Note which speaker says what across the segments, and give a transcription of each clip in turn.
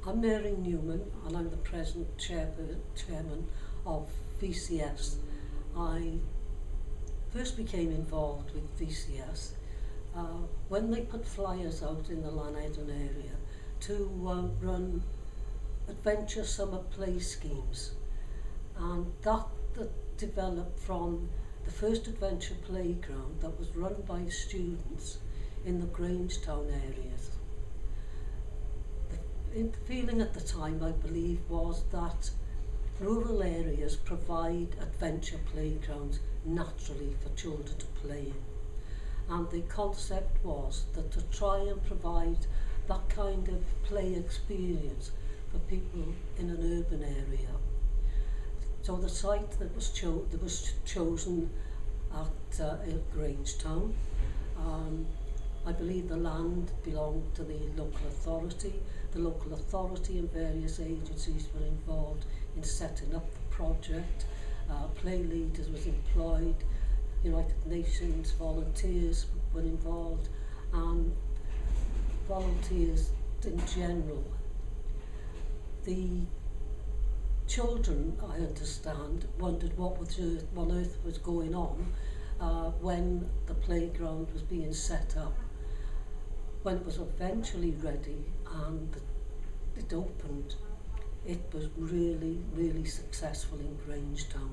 Speaker 1: I'm Mary Newman and I'm the present chairman of VCS. I first became involved with VCS when they put flyers out in the Grangetown area to run adventure summer play schemes, and that developed from the first adventure playground that was run by students in the Grangetown areas. The feeling at the time, I believe, was that rural areas provide adventure playgrounds naturally for children to play in. And the concept was that to try and provide that kind of play experience for people in an urban area. So the site that was chosen at Grangetown. I believe the land belonged to the local authority. The local authority and various agencies were involved in setting up the project. Play leaders was employed, United Nations volunteers were involved, and volunteers in general. The children, I understand, wondered what on earth was going on when the playground was being set up. When it was eventually ready and it opened, it was really, really successful in Grangetown.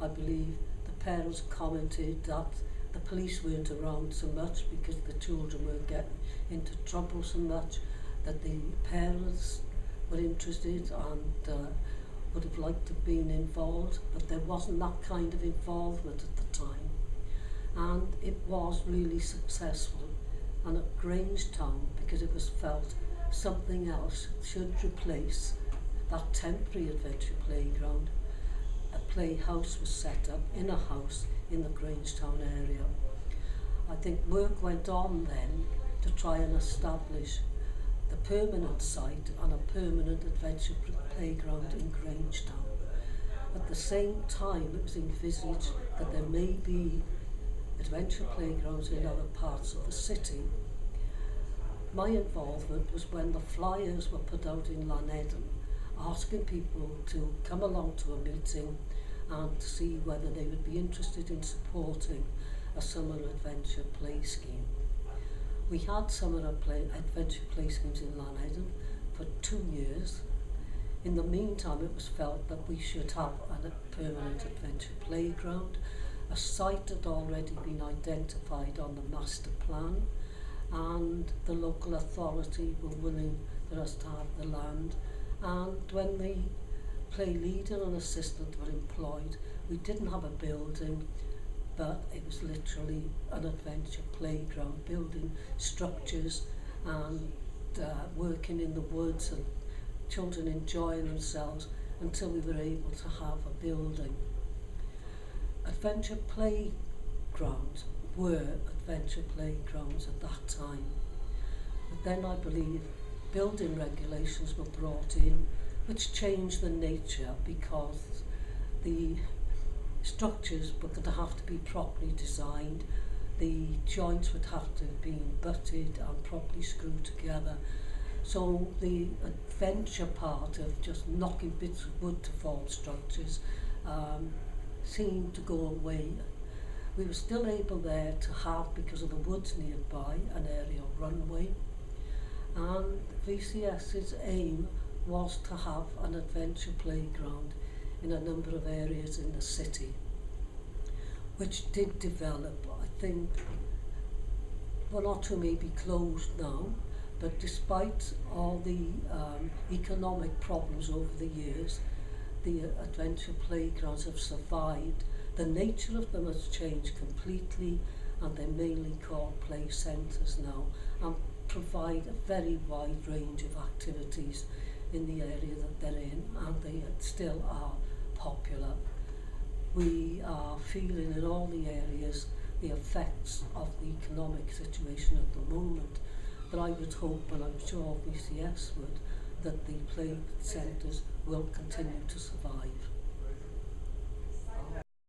Speaker 1: I believe the parents commented that the police weren't around so much because the children were getting into trouble so much, that the parents were interested and would have liked to have been involved, but there wasn't that kind of involvement at the time. And it was really successful. And at Grangetown, because it was felt something else should replace that temporary adventure playground, a playhouse was set up in a house in the Grangetown area. I think work went on then to try and establish the permanent site and a permanent adventure playground in Grangetown. At the same time, it was envisaged that there may be adventure playgrounds in other parts of the city. My involvement was when the flyers were put out in Grangetown, asking people to come along to a meeting and to see whether they would be interested in supporting a summer adventure play scheme. We had summer adventure play schemes in Grangetown for 2 years. In the meantime, it was felt that we should have a permanent adventure playground. A site had already been identified on the master plan, and the local authority were willing for us to have the land. And when the play leader and assistant were employed, we didn't have a building, but it was literally an adventure playground, building structures and working in the woods and children enjoying themselves until we were able to have a building. Adventure playgrounds were adventure playgrounds at that time. But then I believe building regulations were brought in which changed the nature, because the structures were going to have to be properly designed, the joints would have to be butted and properly screwed together. So the adventure part of just knocking bits of wood to form structures seemed to go away. We were still able there to have, because of the woods nearby, an aerial runway, and VCS's aim was to have an adventure playground in a number of areas in the city, which did develop. I think one or two may be closed now, but despite all the economic problems over the years, the adventure playgrounds have survived. The nature of them has changed completely, and they're mainly called play centres now, and provide a very wide range of activities in the area that they're in, and they still are popular. We are feeling in all the areas the effects of the economic situation at the moment, but I would hope, and I'm sure VCS would, that the play centres will continue to survive.